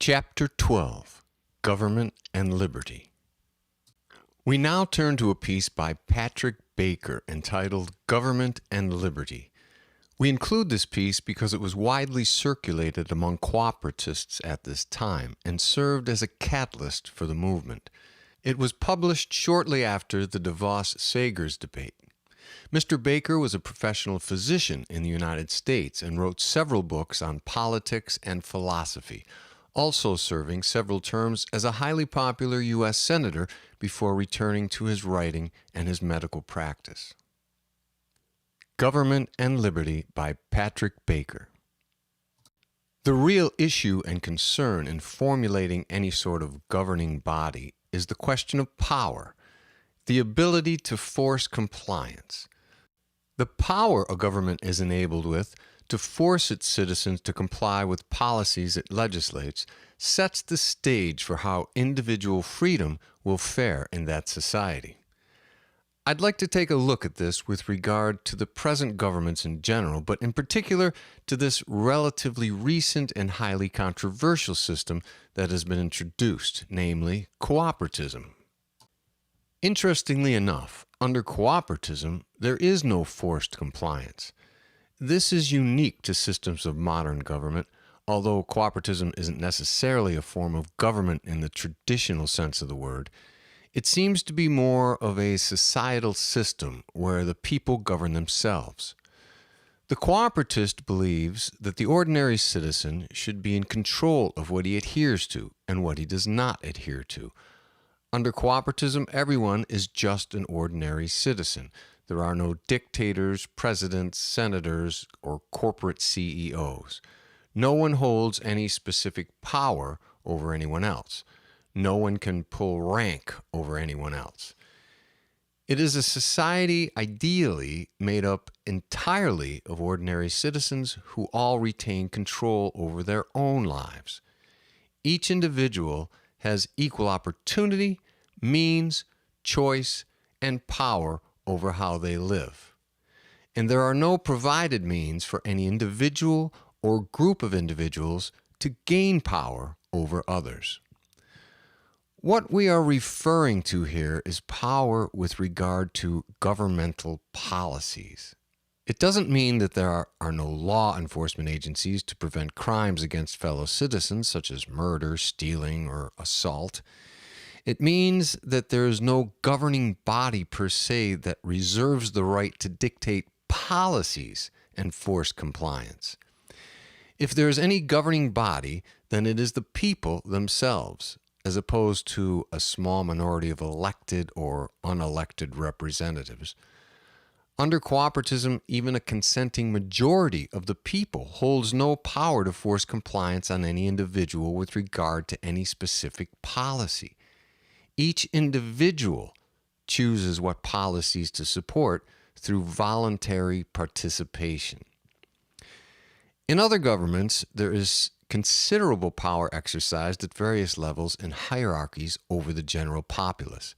Chapter 12, Government and Liberty. We now turn to a piece by Patrick Baker entitled Government and Liberty. We include this piece because it was widely circulated among cooperatists at this time and served as a catalyst for the movement. It was published shortly after the DeVos-Sagers debate. Mr. Baker was a professional physician in the United States and wrote several books on politics and philosophy, also serving several terms as a highly popular U.S. Senator before returning to his writing and his medical practice. Government and Liberty by Patrick Baker. The real issue and concern in formulating any sort of governing body is the question of power, the ability to force compliance. The power a government is enabled with to force its citizens to comply with policies it legislates sets the stage for how individual freedom will fare in that society. I'd like to take a look at this with regard to the present governments in general, but in particular to this relatively recent and highly controversial system that has been introduced, namely cooperatism. Interestingly enough, under cooperatism, there is no forced compliance. This is unique to systems of modern government, although cooperatism isn't necessarily a form of government in the traditional sense of the word. It seems to be more of a societal system where the people govern themselves. The cooperativist believes that the ordinary citizen should be in control of what he adheres to and what he does not adhere to. Under cooperatism, everyone is just an ordinary citizen. There are no dictators, presidents, senators, or corporate CEOs. No one holds any specific power over anyone else. No one can pull rank over anyone else. It is a society ideally made up entirely of ordinary citizens who all retain control over their own lives. Each individual has equal opportunity, means, choice, and power over how they live. And there are no provided means for any individual or group of individuals to gain power over others. What we are referring to here is power with regard to governmental policies. It doesn't mean that there are no law enforcement agencies to prevent crimes against fellow citizens, such as murder, stealing, or assault. It means that there is no governing body per se that reserves the right to dictate policies and force compliance. If there is any governing body, then it is the people themselves, as opposed to a small minority of elected or unelected representatives. Under cooperatism, even a consenting majority of the people holds no power to force compliance on any individual with regard to any specific policy. Each individual chooses what policies to support through voluntary participation. In other governments, there is considerable power exercised at various levels in hierarchies over the general populace.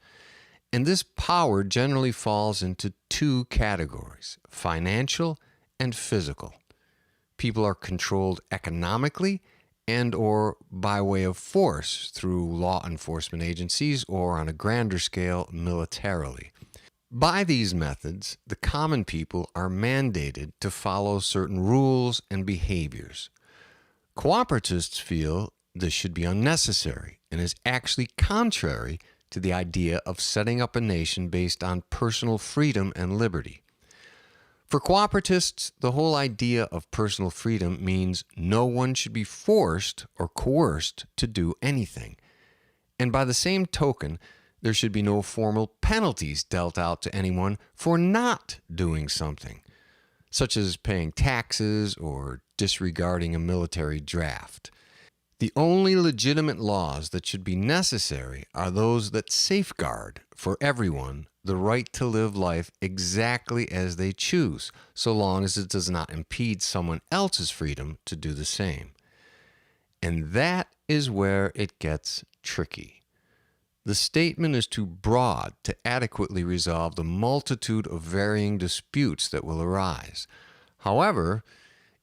And this power generally falls into two categories: financial and physical. People are controlled economically and or by way of force through law enforcement agencies or, on a grander scale, militarily. By these methods, the common people are mandated to follow certain rules and behaviors. Cooperatists feel this should be unnecessary and is actually contrary to the idea of setting up a nation based on personal freedom and liberty. For cooperatists, the whole idea of personal freedom means no one should be forced or coerced to do anything. And by the same token, there should be no formal penalties dealt out to anyone for not doing something, such as paying taxes or disregarding a military draft. The only legitimate laws that should be necessary are those that safeguard for everyone the right to live life exactly as they choose, so long as it does not impede someone else's freedom to do the same. And that is where it gets tricky. The statement is too broad to adequately resolve the multitude of varying disputes that will arise. However,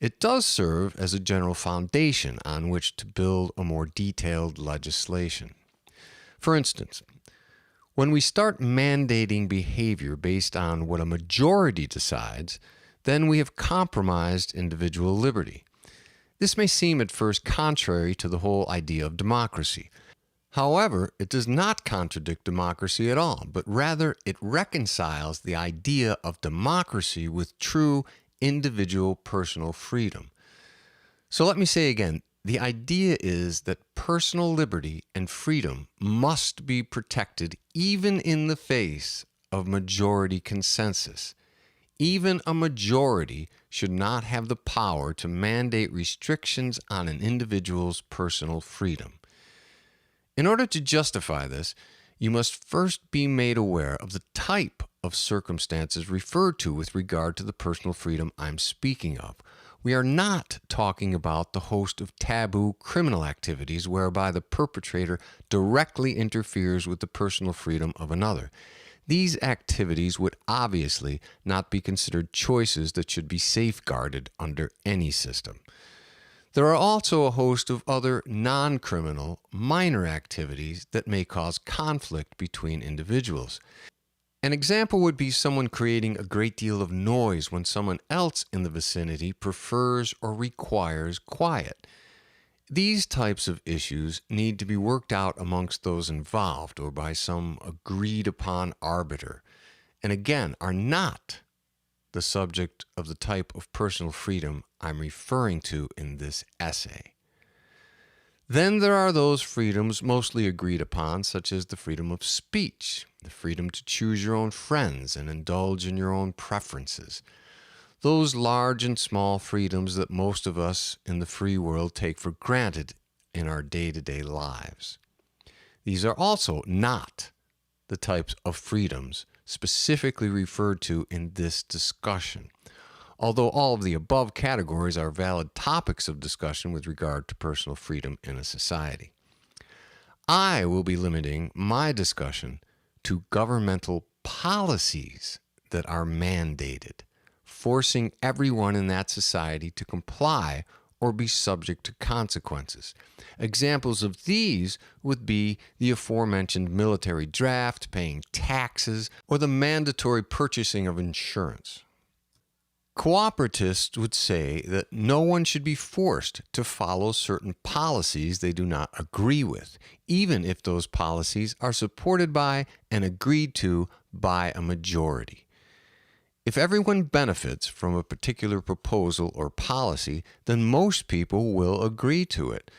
it does serve as a general foundation on which to build a more detailed legislation. For instance, when we start mandating behavior based on what a majority decides, then we have compromised individual liberty. This may seem at first contrary to the whole idea of democracy. However, it does not contradict democracy at all, but rather it reconciles the idea of democracy with true individual personal freedom. So let me say again, the idea is that personal liberty and freedom must be protected even in the face of majority consensus. Even a majority should not have the power to mandate restrictions on an individual's personal freedom. In order to justify this, you must first be made aware of the type of circumstances referred to with regard to the personal freedom I'm speaking of. We are not talking about the host of taboo criminal activities whereby the perpetrator directly interferes with the personal freedom of another. These activities would obviously not be considered choices that should be safeguarded under any system. There are also a host of other non-criminal, minor activities that may cause conflict between individuals. An example would be someone creating a great deal of noise when someone else in the vicinity prefers or requires quiet. These types of issues need to be worked out amongst those involved or by some agreed-upon arbiter, and again are not the subject of the type of personal freedom I'm referring to in this essay. Then there are those freedoms mostly agreed upon, such as the freedom of speech, the freedom to choose your own friends and indulge in your own preferences. Those large and small freedoms that most of us in the free world take for granted in our day-to-day lives. These are also not the types of freedoms specifically referred to in this discussion, although all of the above categories are valid topics of discussion with regard to personal freedom in a society. I will be limiting my discussion to governmental policies that are mandated, forcing everyone in that society to comply or be subject to consequences. Examples of these would be the aforementioned military draft, paying taxes, or the mandatory purchasing of insurance. Cooperatists would say that no one should be forced to follow certain policies they do not agree with, even if those policies are supported by and agreed to by a majority. If everyone benefits from a particular proposal or policy, then most people will agree to it.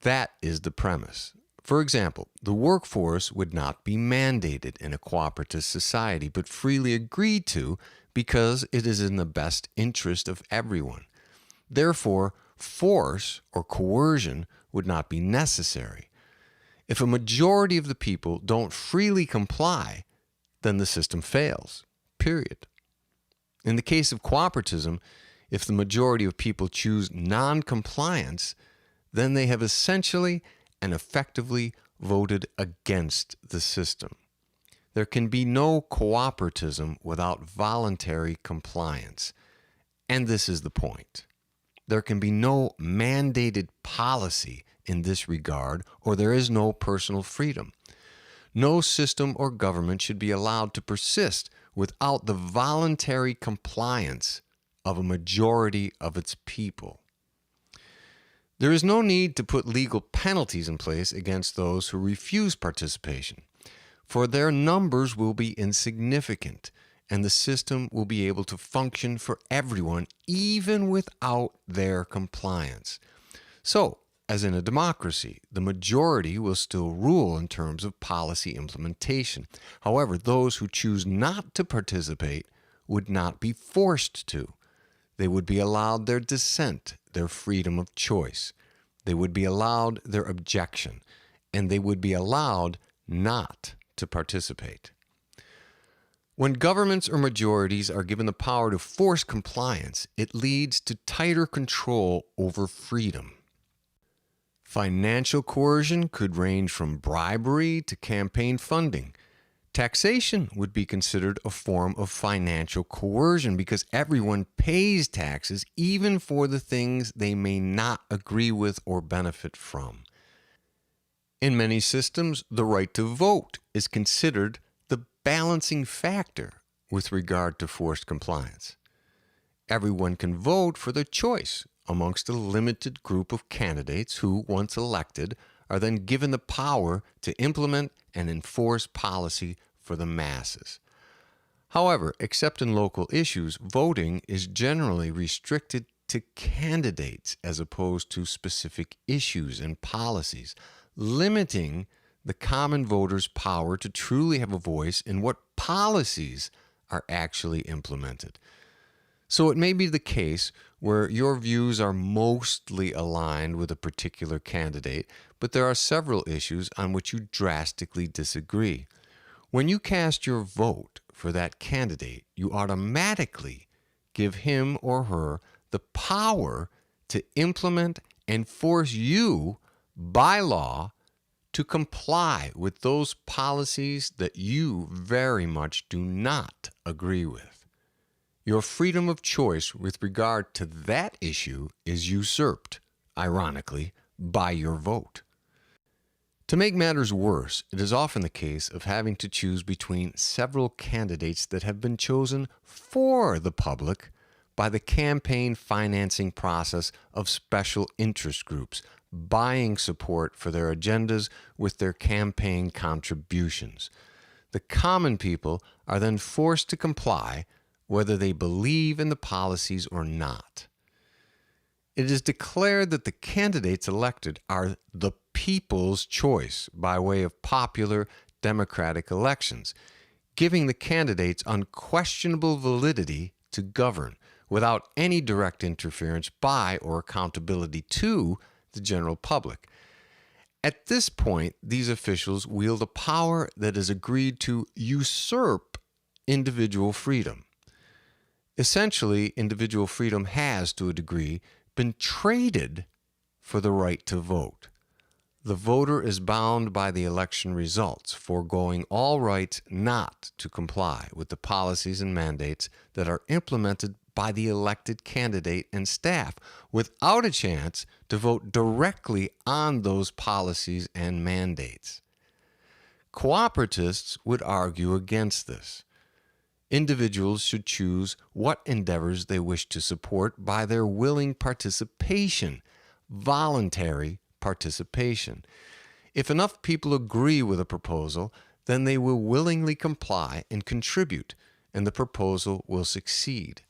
That is the premise. For example, the workforce would not be mandated in a cooperative society, but freely agreed to because it is in the best interest of everyone. Therefore, force or coercion would not be necessary. If a majority of the people don't freely comply, then the system fails, period. In the case of cooperatism, if the majority of people choose non-compliance, then they have essentially and effectively voted against the system. There can be no cooperatism without voluntary compliance. And this is the point. There can be no mandated policy in this regard, or there is no personal freedom. No system or government should be allowed to persist without the voluntary compliance of a majority of its people. There is no need to put legal penalties in place against those who refuse participation, for their numbers will be insignificant, and the system will be able to function for everyone even without their compliance. So, as in a democracy, the majority will still rule in terms of policy implementation. However, those who choose not to participate would not be forced to. They would be allowed their dissent, their freedom of choice. They would be allowed their objection, and they would be allowed not to participate. When governments or majorities are given the power to force compliance, it leads to tighter control over freedom. Financial coercion could range from bribery to campaign funding. Taxation would be considered a form of financial coercion because everyone pays taxes even for the things they may not agree with or benefit from. In many systems, the right to vote is considered the balancing factor with regard to forced compliance. Everyone can vote for their choice amongst a limited group of candidates who, once elected, are then given the power to implement and enforce policy for the masses. However, except in local issues, voting is generally restricted to candidates as opposed to specific issues and policies, limiting the common voter's power to truly have a voice in what policies are actually implemented. So it may be the case where your views are mostly aligned with a particular candidate, but there are several issues on which you drastically disagree. When you cast your vote for that candidate, you automatically give him or her the power to implement and force you, by law, to comply with those policies that you very much do not agree with. Your freedom of choice with regard to that issue is usurped, ironically, by your vote. To make matters worse, it is often the case of having to choose between several candidates that have been chosen for the public by the campaign financing process of special interest groups, buying support for their agendas with their campaign contributions. The common people are then forced to comply whether they believe in the policies or not. It is declared that the candidates elected are the people's choice by way of popular democratic elections, giving the candidates unquestionable validity to govern without any direct interference by or accountability to the general public. At this point, these officials wield a power that is agreed to usurp individual freedom. Essentially, individual freedom has, to a degree, been traded for the right to vote. The voter is bound by the election results, foregoing all rights not to comply with the policies and mandates that are implemented by the elected candidate and staff, without a chance to vote directly on those policies and mandates. Cooperatists would argue against this. Individuals should choose what endeavors they wish to support by their willing participation, voluntary participation. If enough people agree with a proposal, then they will willingly comply and contribute, and the proposal will succeed.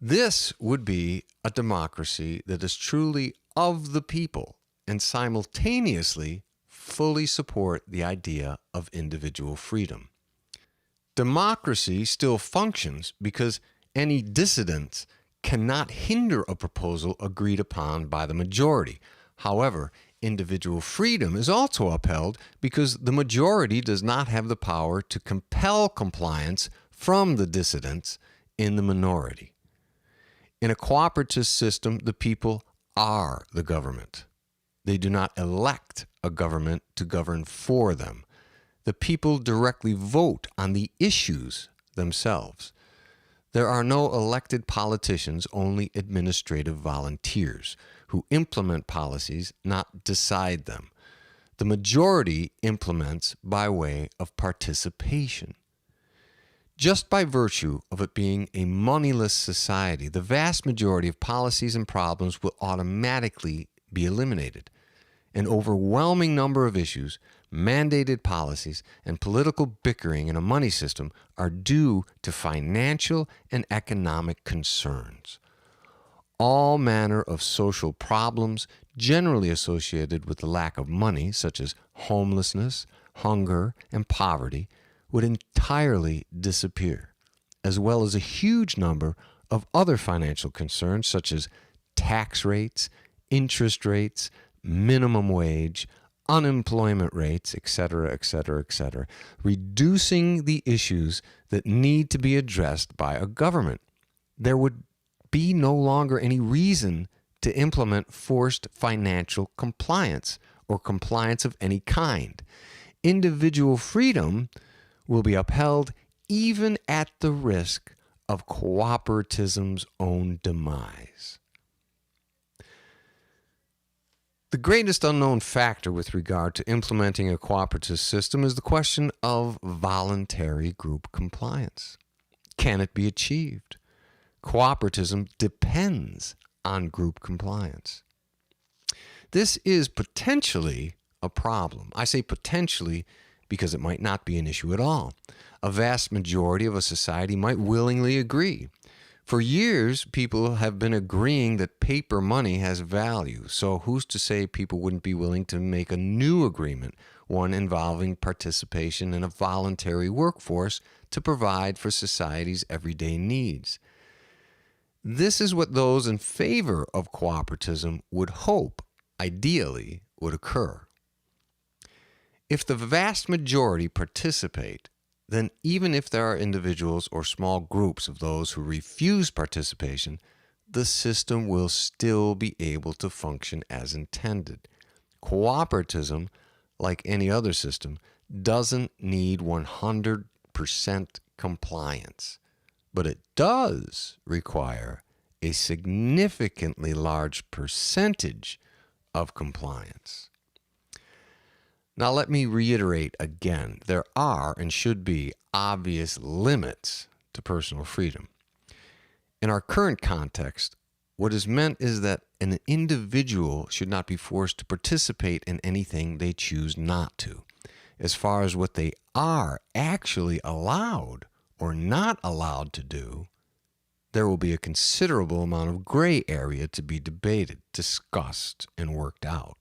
This would be a democracy that is truly of the people and simultaneously fully support the idea of individual freedom. Democracy still functions because any dissidents cannot hinder a proposal agreed upon by the majority. However, individual freedom is also upheld because the majority does not have the power to compel compliance from the dissidents in the minority. In a cooperative system, the people are the government. They do not elect a government to govern for them. The people directly vote on the issues themselves. There are no elected politicians, only administrative volunteers who implement policies, not decide them. The majority implements by way of participation. Just by virtue of it being a moneyless society, the vast majority of policies and problems will automatically be eliminated. An overwhelming number of issues, mandated policies, and political bickering in a money system are due to financial and economic concerns. All manner of social problems generally associated with the lack of money, such as homelessness, hunger, and poverty, would entirely disappear, as well as a huge number of other financial concerns such as tax rates, interest rates, minimum wage, unemployment rates, etc., etc., etc., reducing the issues that need to be addressed by a government. There would be no longer any reason to implement forced financial compliance or compliance of any kind. Individual freedom will be upheld even at the risk of cooperatism's own demise. The greatest unknown factor with regard to implementing a cooperative system is the question of voluntary group compliance. Can it be achieved? Cooperatism depends on group compliance. This is potentially a problem. I say potentially because it might not be an issue at all. A vast majority of a society might willingly agree. For years, people have been agreeing that paper money has value, so who's to say people wouldn't be willing to make a new agreement, one involving participation in a voluntary workforce to provide for society's everyday needs? This is what those in favor of cooperatism would hope, ideally, would occur. If the vast majority participate, then even if there are individuals or small groups of those who refuse participation, the system will still be able to function as intended. Cooperatism, like any other system, doesn't need 100% compliance, but it does require a significantly large percentage of compliance. Now, let me reiterate again, there are and should be obvious limits to personal freedom. In our current context, what is meant is that an individual should not be forced to participate in anything they choose not to. As far as what they are actually allowed or not allowed to do, there will be a considerable amount of gray area to be debated, discussed, and worked out.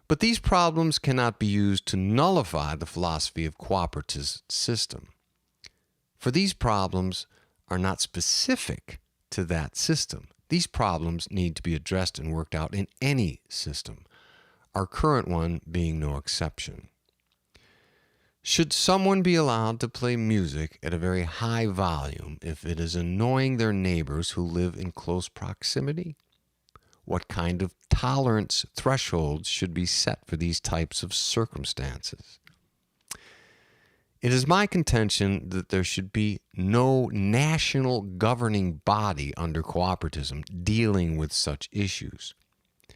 But these problems cannot be used to nullify the philosophy of cooperative system. For these problems are not specific to that system. These problems need to be addressed and worked out in any system, our current one being no exception. Should someone be allowed to play music at a very high volume if it is annoying their neighbors who live in close proximity? What kind of tolerance thresholds should be set for these types of circumstances? It is my contention that there should be no national governing body under cooperatism dealing with such issues.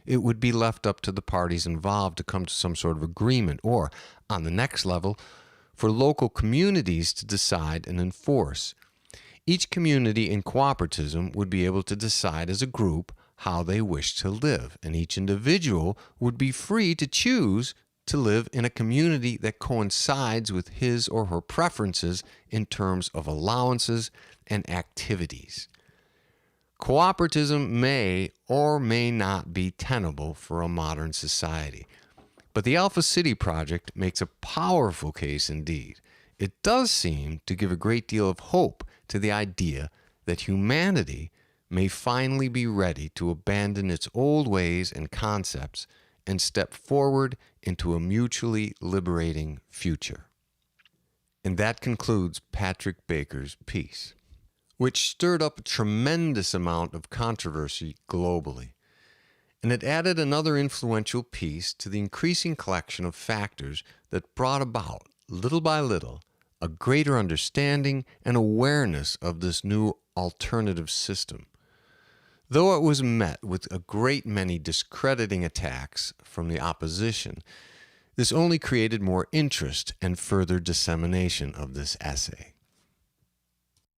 It would be left up to the parties involved to come to some sort of agreement, or, on the next level, for local communities to decide and enforce. Each community in cooperatism would be able to decide as a group how they wish to live, and each individual would be free to choose to live in a community that coincides with his or her preferences in terms of allowances and activities. Cooperatism may or may not be tenable for a modern society, but the Alpha City Project makes a powerful case indeed. It does seem to give a great deal of hope to the idea that humanity may finally be ready to abandon its old ways and concepts and step forward into a mutually liberating future. And that concludes Patrick Baker's piece, which stirred up a tremendous amount of controversy globally. And it added another influential piece to the increasing collection of factors that brought about, little by little, a greater understanding and awareness of this new alternative system. Though it was met with a great many discrediting attacks from the opposition, this only created more interest and further dissemination of this essay.